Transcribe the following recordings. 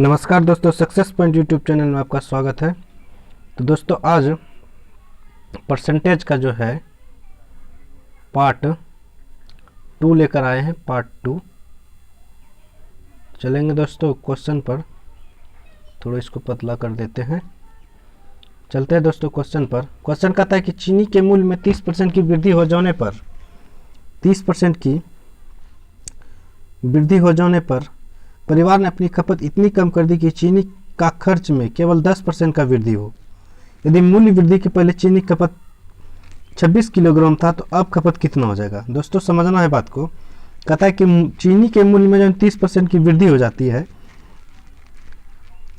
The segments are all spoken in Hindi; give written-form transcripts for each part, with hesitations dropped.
नमस्कार दोस्तों, सक्सेस पॉइंट यूट्यूब चैनल में आपका स्वागत है। तो दोस्तों आज परसेंटेज का जो है पार्ट 2 लेकर आए हैं। पार्ट 2 चलेंगे दोस्तों क्वेश्चन पर। थोड़ा इसको पतला कर देते हैं। चलते हैं दोस्तों क्वेश्चन पर। क्वेश्चन कहता है कि चीनी के मूल्य में 30% की वृद्धि हो जाने पर 30% की वृद्धि हो जाने पर परिवार ने अपनी खपत इतनी कम कर दी कि चीनी का खर्च में केवल 10% का वृद्धि हो। यदि मूल्य वृद्धि के पहले चीनी खपत 26 किलोग्राम था तो अब खपत कितना हो जाएगा। दोस्तों समझना है बात को। कहता है कि चीनी के मूल्य में जब 30% की वृद्धि हो जाती है,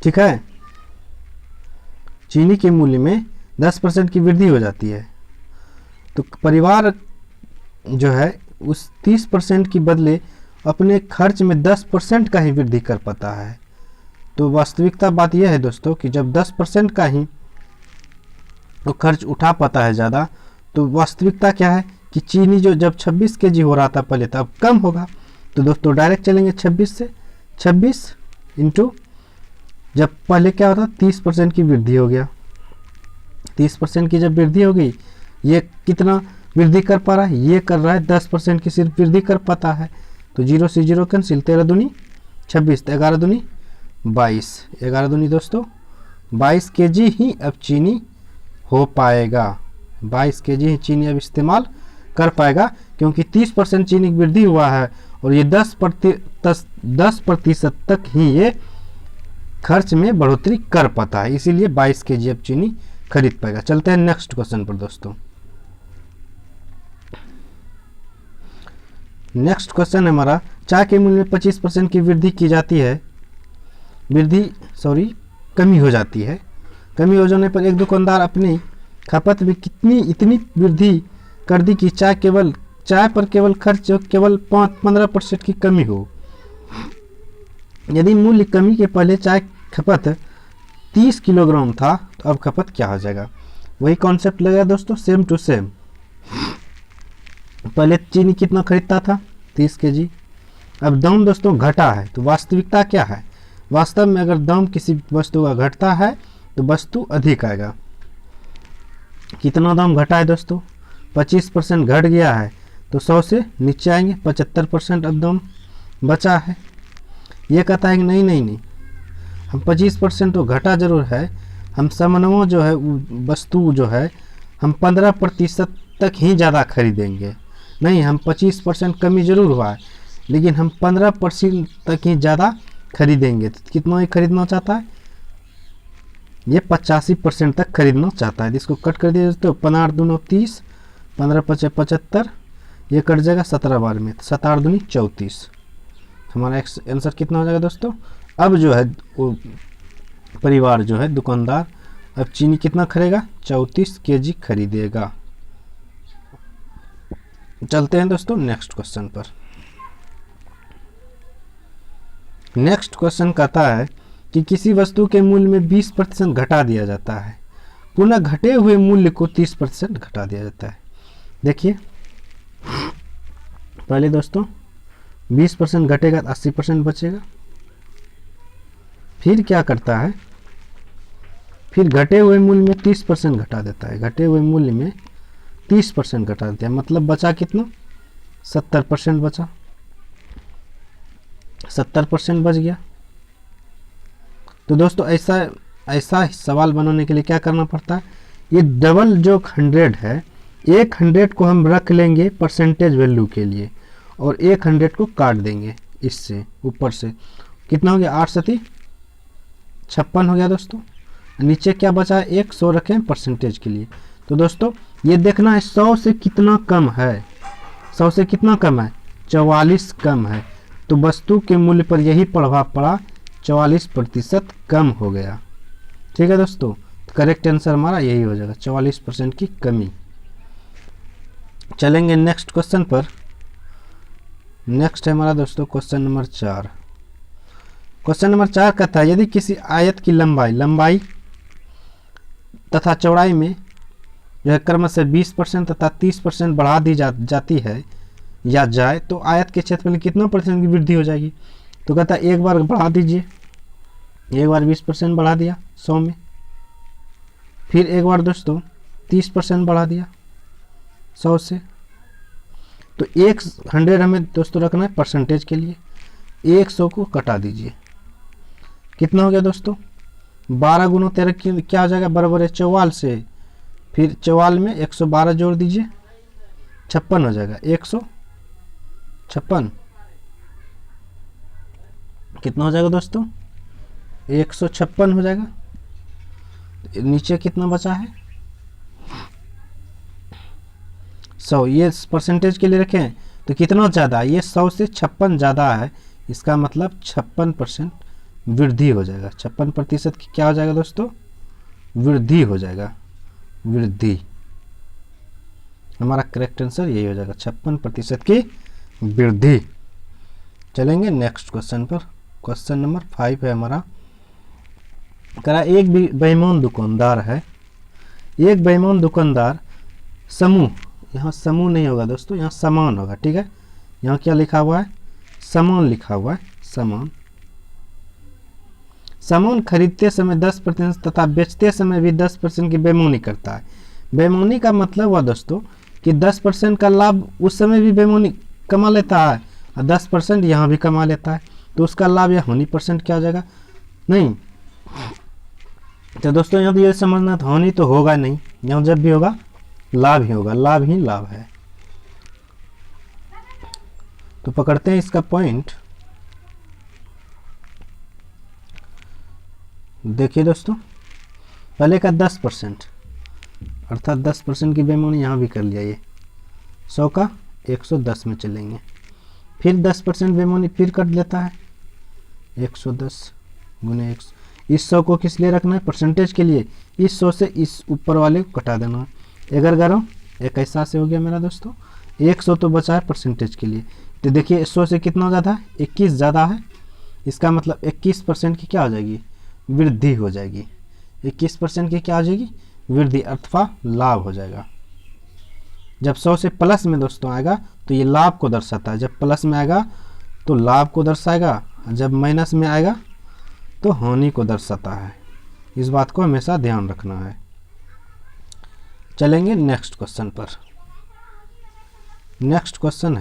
ठीक है, चीनी के मूल्य में 10% की वृद्धि हो जाती है तो परिवार जो है उस 30% की बदले अपने खर्च में 10% का ही वृद्धि कर पाता है। तो वास्तविकता बात यह है दोस्तों कि जब 10% का ही तो खर्च उठा पाता है ज़्यादा, तो वास्तविकता क्या है कि चीनी जो जब 26 केजी हो रहा था पहले, तो अब कम होगा। तो दोस्तों डायरेक्ट चलेंगे 26 से। 26 इंटू जब पहले क्या होता 30% की वृद्धि हो गया। 30% की जब वृद्धि हो गई, ये कितना वृद्धि कर पा रहा है, ये कर रहा है 10% की सिर्फ वृद्धि कर पाता है। तो 0 से 0 कैंसिल, 13 दूनी 26, 11 दूनी 22, 11 दूनी दोस्तों 22 केजी ही अब चीनी हो पाएगा। 22 केजी ही चीनी अब इस्तेमाल कर पाएगा, क्योंकि 30% चीनी की वृद्धि हुआ है और ये 10% तक ही ये खर्च में बढ़ोतरी कर पाता है, इसीलिए 22 केजी अब चीनी खरीद पाएगा। चलते हैं नेक्स्ट क्वेश्चन पर दोस्तों। नेक्स्ट क्वेश्चन है हमारा, चाय के मूल्य में 25% की वृद्धि की जाती है, कमी हो जाती है। कमी हो जाने पर एक दुकानदार अपनी खपत में इतनी वृद्धि कर दी कि चाय पर केवल खर्च केवल 15% की कमी हो। यदि मूल्य कमी के पहले चाय खपत 30 किलोग्राम था तो अब खपत क्या हो जाएगा। वही कॉन्सेप्ट लगेगा दोस्तों, सेम टू सेम। पहले चीनी कितना खरीदता था 30 केजी, अब दाम दोस्तों घटा है। तो वास्तविकता क्या है, वास्तव में अगर दाम किसी वस्तु का घटता है तो वस्तु अधिक आएगा। कितना दाम घटा है दोस्तों, 25% घट गया है तो 100 से नीचे आएंगे, 75% अब दाम बचा है। ये कहता है कि नहीं, हम 25% तो घटा जरूर है, हम सामानों जो है वस्तु जो है हम 15% तक ही ज़्यादा खरीदेंगे। नहीं, हम 25% कमी जरूर हुआ है लेकिन हम 15% तक ही ज़्यादा खरीदेंगे। तो कितना ही खरीदना चाहता है, ये 85% तक खरीदना चाहता है। इसको कट कर दिया दोस्तों, 15 दूनी 30, 15 पचे 75, ये कट जाएगा 17 बार में, 17 दूनी 34। हमारा आंसर कितना हो जाएगा दोस्तों। अब जो है वो परिवार जो है दुकानदार अब चीनी कितना खरीदेगा, 34 केजी खरीदेगा। चलते हैं दोस्तों नेक्स्ट क्वेश्चन पर। नेक्स्ट क्वेश्चन कहता है कि किसी वस्तु के मूल्य में 20% घटा दिया जाता है, पुनः घटे हुए मूल्य को 30% घटा दिया जाता है। देखिए पहले दोस्तों 20% घटेगा तो 80% बचेगा। फिर क्या करता है, फिर घटे हुए मूल्य में 30% घटा देता है। घटे हुए मूल्य में 30% घटा देता है, मतलब बचा कितना, 70% बचा। 70% बच गया। तो दोस्तों ऐसा सवाल बनाने के लिए क्या करना पड़ता है, ये डबल जो 100 है, एक 100 को हम रख लेंगे परसेंटेज वैल्यू के लिए और एक 100 को काट देंगे इससे ऊपर से। कितना हो गया, 8 सती 56 हो गया दोस्तों। नीचे क्या बचा है, 100 रखें परसेंटेज के लिए। तो दोस्तों ये देखना है 100 से कितना कम है, 100 से कितना कम है, 44 कम है। तो वस्तु के मूल्य पर यही प्रभाव पड़ा, 44% कम हो गया। ठीक है दोस्तों, तो करेक्ट आंसर हमारा यही हो जाएगा, 44% की कमी। चलेंगे नेक्स्ट क्वेश्चन पर। नेक्स्ट है हमारा दोस्तों क्वेश्चन नंबर 4। क्वेश्चन नंबर 4 कहता है, यदि किसी आयत की लंबाई तथा चौड़ाई में जो है क्रमशः 20% तथा 30% बढ़ा दी जाती है या जाए तो आयत के क्षेत्रफल में कितना % की वृद्धि हो जाएगी। तो कहता है एक बार बढ़ा दीजिए एक बार 20% बढ़ा दिया 100 में, फिर एक बार दोस्तों 30% बढ़ा दिया 100 से। तो 100 हमें दोस्तों रखना है परसेंटेज के लिए, 100 को कटा दीजिए, कितना हो गया दोस्तों 12 गुना 13 क्या हो जाएगा बराबर है 44 से, फिर 44 में 112 जोड़ दीजिए 56 हो जाएगा, 156 कितना हो जाएगा दोस्तों 156 हो जाएगा। नीचे कितना बचा है 100, ये परसेंटेज के लिए रखें तो कितना ज़्यादा, ये 100 से 56 ज़्यादा है, इसका मतलब 56% वृद्धि हो जाएगा। 56% की क्या हो जाएगा दोस्तों वृद्धि हो जाएगा, वृद्धि। हमारा करेक्ट आंसर यही हो जाएगा 56% की वृद्धि। चलेंगे नेक्स्ट क्वेश्चन पर। क्वेश्चन नंबर 5 है हमारा, करा एक बेईमान दुकानदार है, एक बेईमान दुकानदार समूह, यहाँ समूह नहीं होगा दोस्तों, यहाँ सामान होगा, ठीक है। यहाँ क्या लिखा हुआ है सामान लिखा हुआ है, सामान। सामान खरीदते समय 10% तथा बेचते समय भी 10% की बेईमानी करता है। बेईमानी का मतलब हुआ दोस्तों कि 10% का लाभ उस समय भी बेईमानी कमा लेता है और 10% यहाँ भी कमा लेता है, तो उसका लाभ या हानि परसेंट क्या हो जाएगा नहीं। तो दोस्तों यहाँ तो ये समझना था हानि तो होगा नहीं, यहाँ जब भी होगा लाभ ही होगा, लाभ ही लाभ है। तो पकड़ते हैं इसका पॉइंट। देखिए दोस्तों पहले का 10% अर्थात 10% की बेईमानी यहाँ भी कर लिया, ये 100 का 110 में चलेंगे, फिर 10% बेईमानी फिर कर लेता है 110 गुने 100। इस 100 को किस लिए रखना है परसेंटेज के लिए, इस 100 से इस ऊपर वाले को कटा देना है। 11 21 से हो गया मेरा दोस्तों, 100 तो बचा है परसेंटेज के लिए। तो देखिए 100 से कितना ज़्यादा है 21 ज़्यादा है, इसका मतलब 21% की क्या हो जाएगी वृद्धि हो जाएगी, 21% की क्या हो जाएगी वृद्धि अथवा लाभ हो जाएगा। जब 100 से प्लस में दोस्तों आएगा तो ये लाभ को दर्शाता है, जब प्लस में आएगा तो लाभ को दर्शाएगा, जब माइनस में आएगा तो हानि को दर्शाता है। इस बात को हमेशा ध्यान रखना है। चलेंगे नेक्स्ट क्वेश्चन पर। नेक्स्ट क्वेश्चन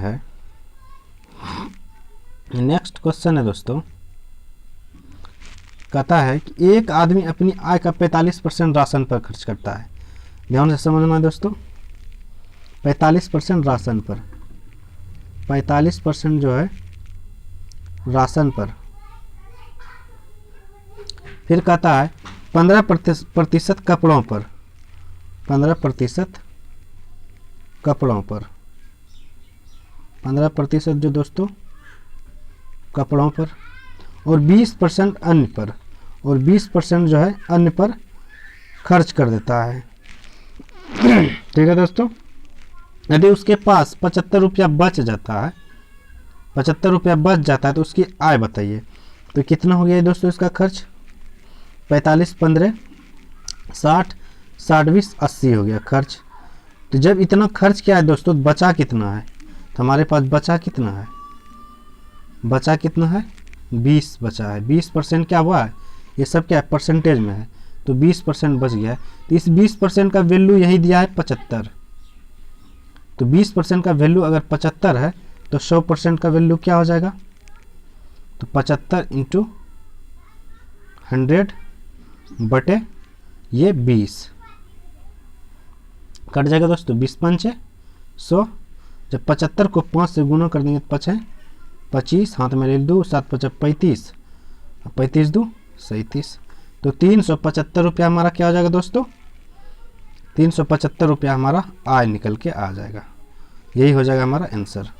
है दोस्तों, कहता है कि एक आदमी अपनी आय का 45% राशन पर खर्च करता है। ध्यान से समझना है दोस्तों, 45% राशन पर, 45% जो है राशन पर। फिर कहता है 15% कपड़ों पर, 15% कपड़ों पर, 15% जो दोस्तों कपड़ों पर, और 20% अन्य पर, और 20% जो है अन्य पर खर्च कर देता है। ठीक है दोस्तों, यदि उसके पास 75 रुपया बच जाता है, 75 रुपया बच जाता है तो उसकी आय बताइए। तो कितना हो गया दोस्तों इसका खर्च, 45 15 60 60 20 80 हो गया खर्च। तो जब इतना खर्च किया है दोस्तों बचा कितना है, तो हमारे पास बचा कितना है, बचा कितना है 20 बचा है। 20% क्या हुआ है, ये सब क्या है परसेंटेज में है, तो 20% बच गया है। तो इस 20% का वैल्यू यही दिया है 75। तो 20% का वैल्यू अगर 75 है तो 100% का वैल्यू क्या हो जाएगा, तो 75 इंटू 100 बटे ये 20 कट जाएगा दोस्तों, 20 पंचे 100। जब 75 को 5 से गुना कर देंगे तो 5 25, हाथ में ले 2 7 5 35, 35 2 37। तो 375 रुपया हमारा क्या हो जाएगा दोस्तों, 375 रुपया हमारा आय निकल के आ जाएगा। यही हो जाएगा हमारा आंसर।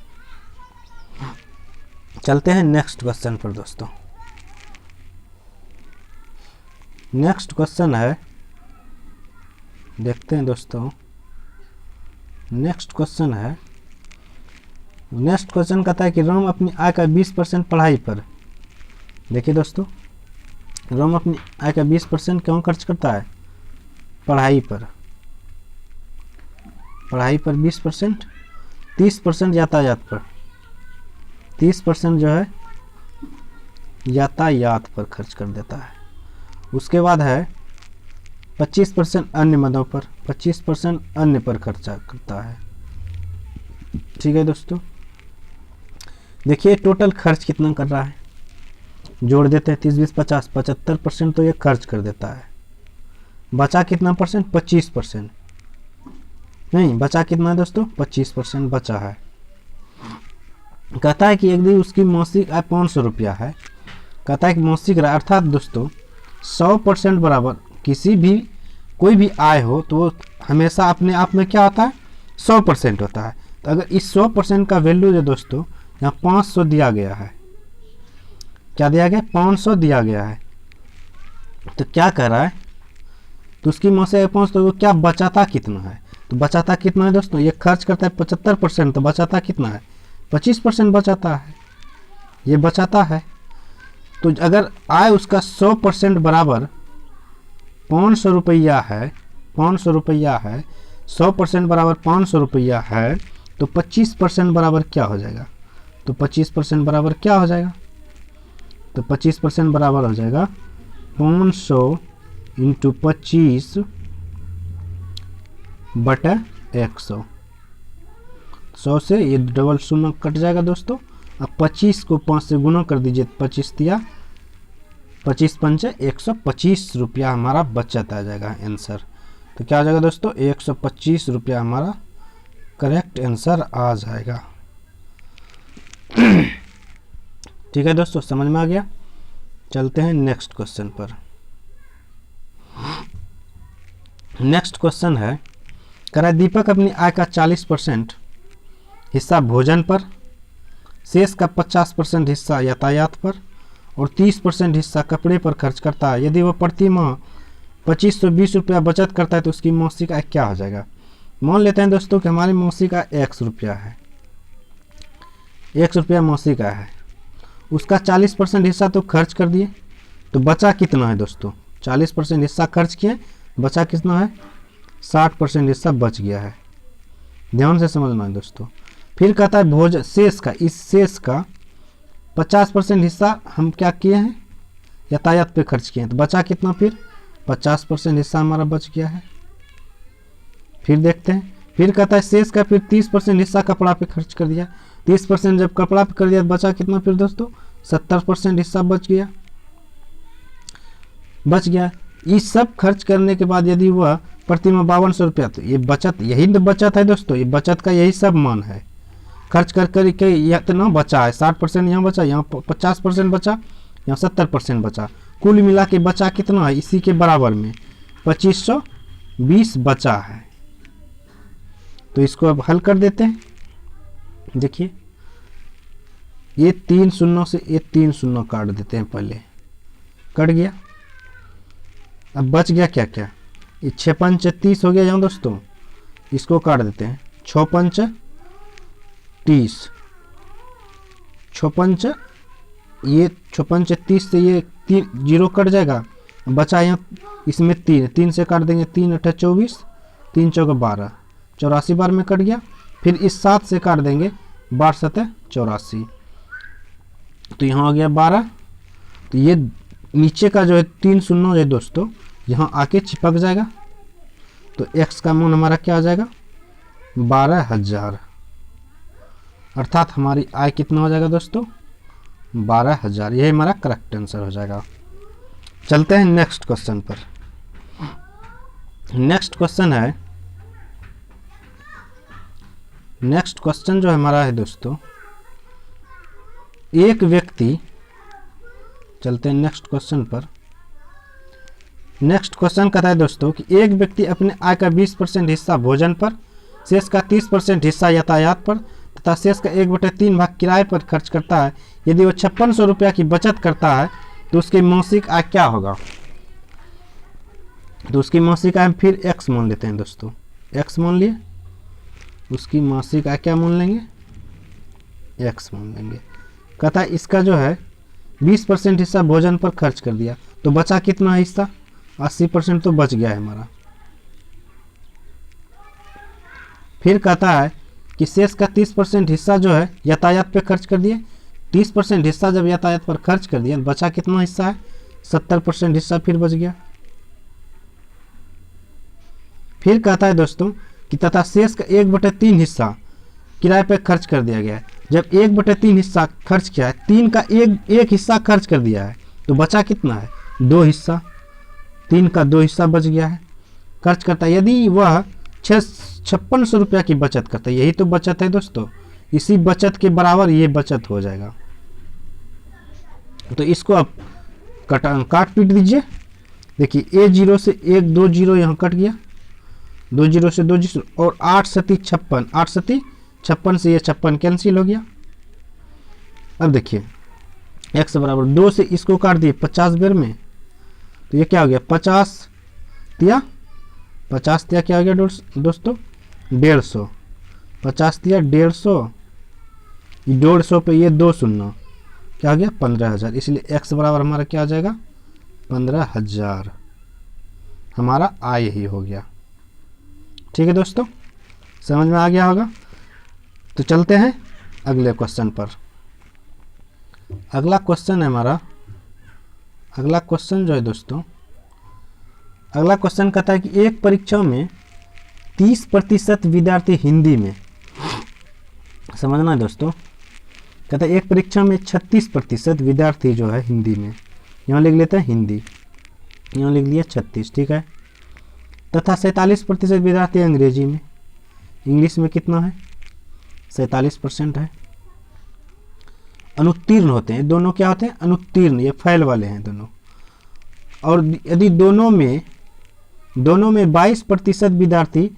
चलते हैं नेक्स्ट क्वेश्चन पर दोस्तों। नेक्स्ट क्वेश्चन है, देखते हैं दोस्तों। नेक्स्ट क्वेश्चन कहता है कि राम अपनी आय का 20% पढ़ाई पर। देखिए दोस्तों, राम अपनी आय का 20% क्यों खर्च करता है, पढ़ाई पर। पढ़ाई पर 20%, 30% यातायात पर, 30% जो है यातायात पर खर्च कर देता है। उसके बाद है 25% अन्य मदों पर, 25% अन्य पर खर्चा करता है। ठीक है दोस्तों, देखिए टोटल खर्च कितना कर रहा है, जोड़ देते हैं 30 20 50, 75% तो ये खर्च कर देता है। बचा कितना परसेंट, 25%, नहीं बचा कितना है दोस्तों, 25% बचा है। कहता है कि एक दिन उसकी मासिक आय 500 रुपया है। कहता है कि मासिक आय अर्थात दोस्तों 100% बराबर किसी भी कोई भी आय हो तो वो हमेशा अपने आप में क्या होता है, 100% होता है। तो अगर इस 100% का वैल्यू जो दोस्तों यहाँ 500 दिया गया है, क्या दिया गया, 500 दिया गया है, तो क्या कह रहा है, तो उसकी मासिक आय 500, तो वो क्या बचाता कितना है, तो बचाता कितना है दोस्तों, ये खर्च करता है 75%, तो बचाता कितना है, 25% बचाता है, ये बचाता है। तो अगर आय उसका 100% बराबर 500 रुपया है, 500 रुपया है, 100% बराबर 500 रुपया है, तो 25% बराबर क्या हो जाएगा, तो 25% बराबर क्या हो जाएगा, तो 25% बराबर हो जाएगा 500 इंटू 25 बटा 100। 100 से ये डबल शून्य कट जाएगा दोस्तों। अब 25 को 5 से गुना कर दीजिए, 25 दिया, 25 पंचे 125 रुपया हमारा बचत आ जाएगा आंसर। तो क्या आ जाएगा दोस्तों, 125 रुपया हमारा करेक्ट आंसर आ जाएगा। ठीक है दोस्तों, समझ में आ गया। चलते हैं नेक्स्ट क्वेश्चन पर। नेक्स्ट क्वेश्चन है, कह रहा है दीपक अपनी आय का 40% हिस्सा भोजन पर, शेष का 50% हिस्सा यातायात पर और 30% हिस्सा कपड़े पर खर्च करता है। यदि वह प्रति माह 2520 रुपया बचत करता है तो उसकी मासिक आय क्या हो जाएगा। मान लेते हैं दोस्तों कि हमारी मासिक आय 100 रुपया है, 100 रुपया मासिक आय है, उसका 40% हिस्सा तो खर्च कर दिए, तो बचा कितना है दोस्तों, 40% हिस्सा खर्च किए, बचा कितना है, 60% हिस्सा बच गया है। ध्यान से समझना है दोस्तों। फिर कहता है भोजन शेष का, इस शेष का 50% हिस्सा हम क्या किए हैं, यातायात पे खर्च किए हैं, तो बचा कितना, फिर 50% हिस्सा हमारा बच गया है। फिर देखते हैं, फिर कहता है शेष का फिर 30% हिस्सा कपड़ा पे खर्च कर दिया, 30% जब कपड़ा पे कर दिया तो बचा कितना फिर दोस्तों, 70% हिस्सा बच गया। इस सब खर्च करने के बाद यदि वह प्रति माह 5200 रुपया, तो ये बचत, यही तो बचत है दोस्तों, ये बचत का यही सब मान है। खर्च कर करके इतना बचा है, 60% यहाँ बचा, यहाँ 50% बचा, यहाँ 70% बचा, कुल मिला के बचा कितना है, इसी के बराबर में 2520 बचा है। तो इसको अब हल कर देते हैं। देखिए ये 3 शून्यों से ये 3 शून्य काट देते हैं, पहले कट गया। अब बच गया क्या क्या, ये 6 पंच 30 हो गया यहाँ दोस्तों, इसको काट देते हैं, 6 पंच 30, 6 पंच ये 6 पंच 30 से ये 3 जीरो कट जाएगा, बचा यहाँ इसमें 3 से काट देंगे, 3 8 24, 3 चौका 12, 84 बार में कट गया। फिर इस 7 से काट देंगे, 12 7 84, तो यहाँ आ गया 12। तो ये नीचे का जो है 3 शून्य है दोस्तों, यहाँ आके चिपक जाएगा, तो x का मान हमारा क्या आ जाएगा, 12,000, अर्थात हमारी आय कितना हो जाएगा दोस्तों, 12,000। यही हमारा करेक्ट आंसर हो जाएगा। चलते हैं नेक्स्ट क्वेश्चन पर। नेक्स्ट क्वेश्चन है, नेक्स्ट क्वेश्चन जो हमारा है दोस्तों, एक व्यक्ति, चलते हैं नेक्स्ट क्वेश्चन पर। नेक्स्ट क्वेश्चन कहता है दोस्तों कि एक व्यक्ति अपने आय का 20% हिस्सा भोजन पर, शेष का 30% हिस्सा यातायात पर तथा शेष का 1/3 भाग किराए पर खर्च करता है। यदि वो 5600 रुपया की बचत करता है तो उसकी मासिक आय क्या होगा। तो उसकी मासिक आय फिर x मान लेते हैं दोस्तों, x मान लिए, उसकी मासिक आय क्या मान लेंगे, x मान लेंगे। कहता है इसका जो है 20% हिस्सा भोजन पर खर्च कर दिया, तो बचा कितना हिस्सा, 80% तो बच गया है हमारा। फिर कहता है कि शेष का 30% हिस्सा जो है यातायात पे खर्च कर दिए, 30% हिस्सा जब यातायात पर खर्च कर दिया, बचा कितना हिस्सा है, 70% हिस्सा फिर बच गया। फिर कहता है दोस्तों कि तथा शेष का 1/3 हिस्सा किराए पर खर्च कर दिया गया है। जब 1/3 हिस्सा खर्च किया है, 3 का एक हिस्सा खर्च कर दिया है, तो बचा कितना है? 2 हिस्सा। 3 का 2 हिस्सा बच गया है, खर्च करता है। यदि वह 5600 रुपया की बचत करता है, यही तो बचत है दोस्तों, इसी बचत के बराबर ये बचत हो जाएगा। तो इसको आप काट पीट दीजिए। देखिए A0 से 1 2 जीरो यहाँ कट गया, 2 जीरो से 2 जीरो, और 8 सती 56, 8 सती 56 से ये 56 कैंसिल हो गया। अब देखिए x बराबर 2 से इसको काट दिए 50 बेर में, तो ये क्या हो गया? 50 तिया क्या हो गया दोस्तों? 150। 50 तिया 150, 150 पे ये 2 शून्य, क्या हो गया? 15,000। इसलिए x बराबर हमारा क्या आ जाएगा? 15,000। हमारा आय ही हो गया। ठीक है दोस्तों, समझ में आ गया होगा। तो चलते हैं अगले क्वेश्चन पर। अगला क्वेश्चन है हमारा, अगला क्वेश्चन जो है दोस्तों, अगला क्वेश्चन कहता है कि एक परीक्षा में 30% विद्यार्थी हिंदी में, समझना है दोस्तों, कहता है एक परीक्षा में 36% विद्यार्थी जो है हिंदी में, यहाँ लिख लेते हैं हिंदी, यहाँ लिख लिया 36, ठीक है, तथा 47% विद्यार्थी अंग्रेजी में, इंग्लिश में कितना है? 47% है। अनुत्तीर्ण होते हैं, दोनों क्या होते हैं? अनुत्तीर्ण, ये फेल वाले हैं दोनों। और यदि दोनों में 22% विद्यार्थी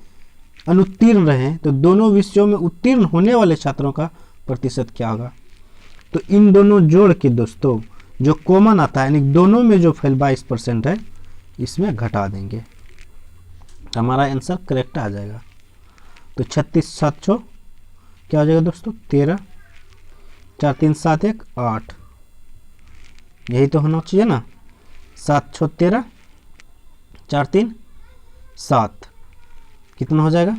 अनुत्तीर्ण रहे, तो दोनों विषयों में उत्तीर्ण होने वाले छात्रों का प्रतिशत क्या होगा? तो इन दोनों जोड़ के दोस्तों जो कॉमन आता है, यानी दोनों में जो फेल 22% है, इसमें घटा देंगे, हमारा आंसर करेक्ट आ जाएगा। तो 36 700 क्या हो जाएगा दोस्तों? 13, 4 3 7 1 8, यही तो होना चाहिए ना। 7 6 13, 4 3 7, कितना हो जाएगा?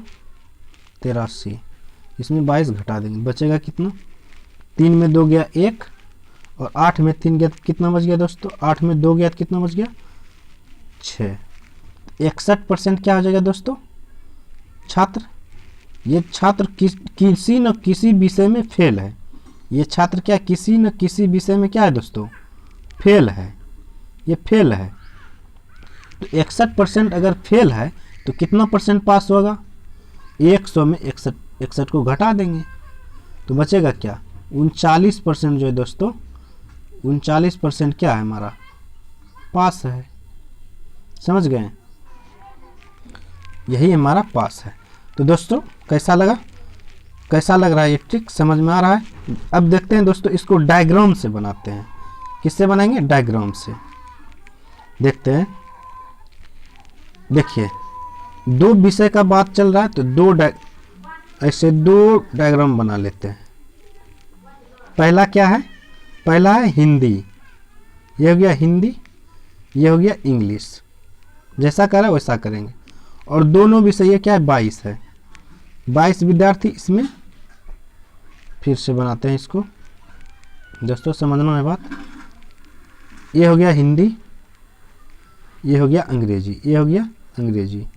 83। इसमें 22 घटा देंगे, बचेगा कितना? 3 में 2 गया 1, और 8 में 3 गया, कितना बच गया दोस्तों? 8 में 2 गया, कितना बच गया? 6। 61% क्या हो जाएगा दोस्तों? छात्र, ये छात्र किसी न किसी विषय में फेल है। ये छात्र क्या? किसी न किसी विषय में क्या है दोस्तों? फेल है, ये फेल है। तो 61% अगर फेल है तो कितना परसेंट पास होगा? 100 में 61 को घटा देंगे, तो बचेगा क्या? 39% जो है दोस्तों, 39% क्या है हमारा? पास है। समझ गए? यही हमारा पास है। तो दोस्तों कैसा लगा? कैसा लग रहा है ये ट्रिक? समझ में आ रहा है? अब देखते हैं दोस्तों, इसको डायग्राम से बनाते हैं। किससे बनाएंगे? डायग्राम से। देखते हैं, देखिए 2 विषय का बात चल रहा है, तो ऐसे 2 डायग्राम बना लेते हैं। पहला क्या है? पहला है हिंदी, ये हो गया हिंदी, ये हो गया इंग्लिश। जैसा करा वैसा करेंगे। और दोनों विषय ये क्या है? 22 है, 22 विद्यार्थी इसमें। फिर से बनाते हैं इसको दोस्तों, समझना है बात। ये हो गया हिंदी, ये हो गया अंग्रेजी, ये हो गया अंग्रेजी,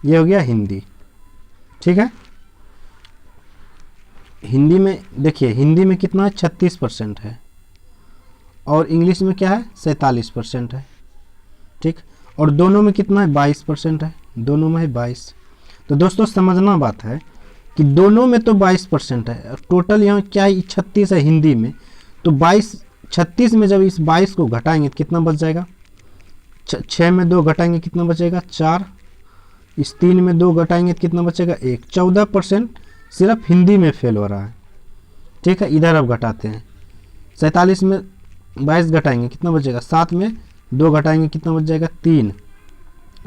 ये हो गया हिंदी, ठीक है। हिंदी में देखिए, हिंदी में कितना है? 36% है, और इंग्लिश में क्या है? 47% है, ठीक। और दोनों में कितना है? 22% है, दोनों में है 22। तो दोस्तों समझना बात है कि दोनों में तो 22% है, टोटल यहाँ क्या है? 36 है हिंदी में। तो 36 में जब इस 22 को घटाएंगे तो कितना बच जाएगा? 6 में 2 घटाएंगे कितना बचेगा? 4। इस 3 में 2 घटाएंगे तो कितना बचेगा? 1। 14% सिर्फ हिंदी में फेल हो रहा है, ठीक है। इधर अब घटाते हैं, 47 में 22 घटाएंगे कितना बचेगा? 7 में 2 घटाएंगे कितना बच जाएगा? 3।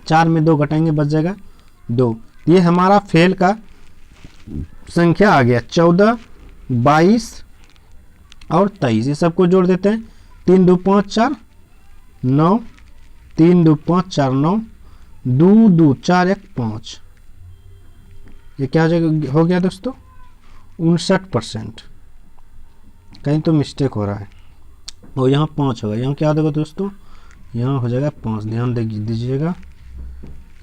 4 में 2 घटाएंगे बच जाएगा 2। ये हमारा फेल का संख्या आ गया 14, 22 और 23। ये सबको जोड़ देते हैं। 3 2 5 4 9, 3 2 5 4 9, 2 2 4 1 5। ये क्या हो गया दोस्तों? 59%। कहीं तो मिस्टेक हो रहा है। और यहाँ 5 होगा, यहाँ क्या देगा दोस्तों, यहाँ हो जाएगा 5, ध्यान दीजिएगा।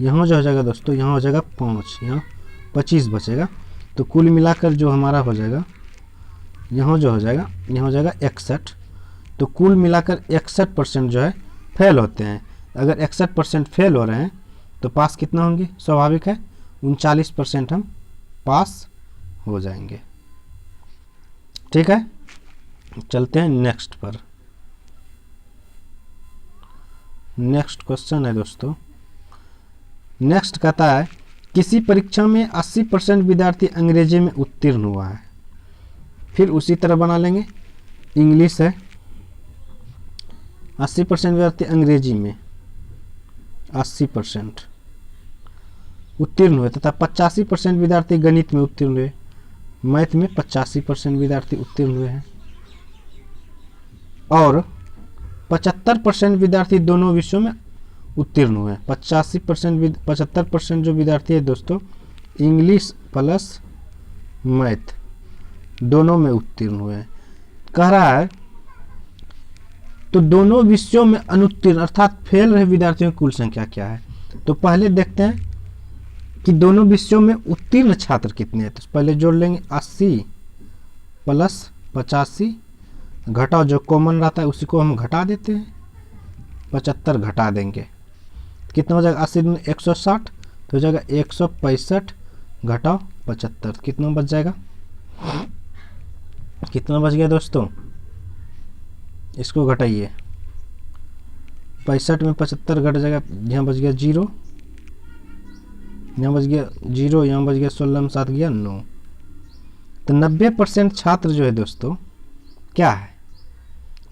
यहाँ जो हो जाएगा दोस्तों, यहाँ हो जाएगा 5, यहाँ 25 बचेगा। तो कुल मिलाकर जो हमारा हो जाएगा, यहाँ जो हो जाएगा, यहाँ हो जाएगा 61। तो कुल मिलाकर 61% जो है फेल होते हैं। अगर 61% फेल हो रहे हैं तो पास कितना होंगे, स्वाभाविक है 39% हम पास हो जाएंगे। ठीक है, चलते हैं नेक्स्ट पर। नेक्स्ट क्वेश्चन है दोस्तों, नेक्स्ट कहता है किसी परीक्षा में 80% विद्यार्थी अंग्रेजी में उत्तीर्ण हुआ है। फिर उसी तरह बना लेंगे, इंग्लिश है 80% विद्यार्थी अंग्रेजी में 80% उत्तीर्ण हुए तथा 85% विद्यार्थी गणित में उत्तीर्ण हुए। मैथ में 85% विद्यार्थी उत्तीर्ण हुए हैं और 75% विद्यार्थी दोनों विषयों में उत्तीर्ण हुए हैं। 75% जो विद्यार्थी है दोस्तों, इंग्लिश प्लस मैथ दोनों में उत्तीर्ण हुए हैं। कह रहा है तो दोनों विषयों में अनुत्तीर्ण अर्थात फेल रहे विद्यार्थियों की कुल संख्या क्या है। तो पहले देखते हैं कि दोनों विषयों में उत्तीर्ण छात्र कितने हैं। तो पहले जोड़ लेंगे 80 प्लस 85, घटाओ जो कॉमन रहता है उसी को हम घटा देते हैं, 75 घटा देंगे, कितना हो जाएगा 80 में 160, तो हो जाएगा 165 घटाओ 75, कितना बच जाएगा, कितना बच गया दोस्तों, इसको घटाइए, 65 में 75 घट जाएगा, यहाँ बच गया 0, यहाँ बच गया 0, यहाँ बच गया 16 में 7 गया 9। तो 90% छात्र जो है दोस्तों क्या है,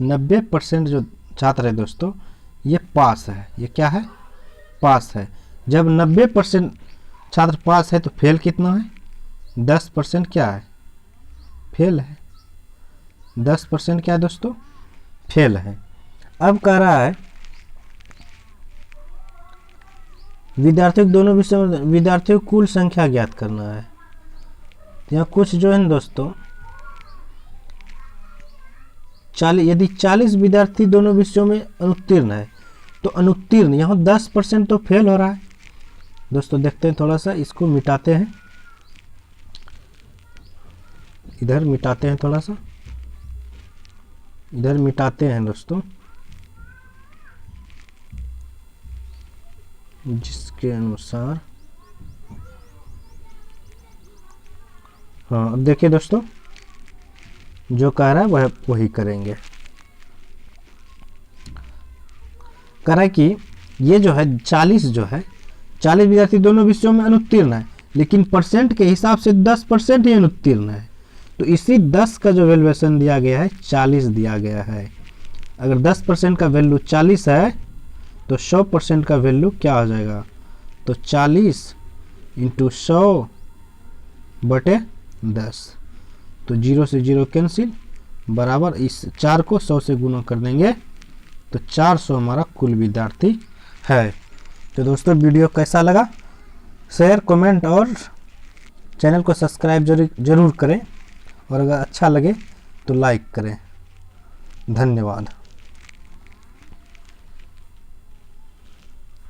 90% जो छात्र है दोस्तों ये पास है। ये क्या है, पास है। जब 90% छात्र पास है तो फेल कितना है, 10% क्या है, फेल है। 10% क्या है दोस्तों, फेल है। अब कह रहा है विद्यार्थियों के दोनों विषयों में विद्यार्थियों की कुल संख्या ज्ञात करना है। यहाँ कुछ जो है ना दोस्तों 40, यदि 40 विद्यार्थी दोनों विषयों में अनुत्तीर्ण है तो अनुत्तीर्ण यहाँ 10% तो फेल हो रहा है दोस्तों। देखते हैं थोड़ा सा, इसको मिटाते हैं, इधर मिटाते हैं, थोड़ा सा इधर मिटाते हैं दोस्तों, जिसके अनुसार हाँ अब देखिए दोस्तों जो कह रहा है वह वही करेंगे। कह रहा है कि ये जो है 40 विद्यार्थी दोनों विषयों में अनुत्तीर्ण है, लेकिन परसेंट के हिसाब से 10% ही अनुत्तीर्ण है। तो इसी 10 का जो वैल्यूएशन दिया गया है 40 दिया गया है। अगर 10% का वैल्यू 40 है तो 100% का वैल्यू क्या हो जाएगा, तो 40 इंटू 100 बटे 10, तो 0 से 0 कैंसिल, बराबर इस 4 को 100 से गुना कर देंगे तो 400 हमारा कुल विद्यार्थी है। तो दोस्तों वीडियो कैसा लगा, शेयर कमेंट और चैनल को सब्सक्राइब जरूर करें, और अगर अच्छा लगे तो लाइक करें। धन्यवाद।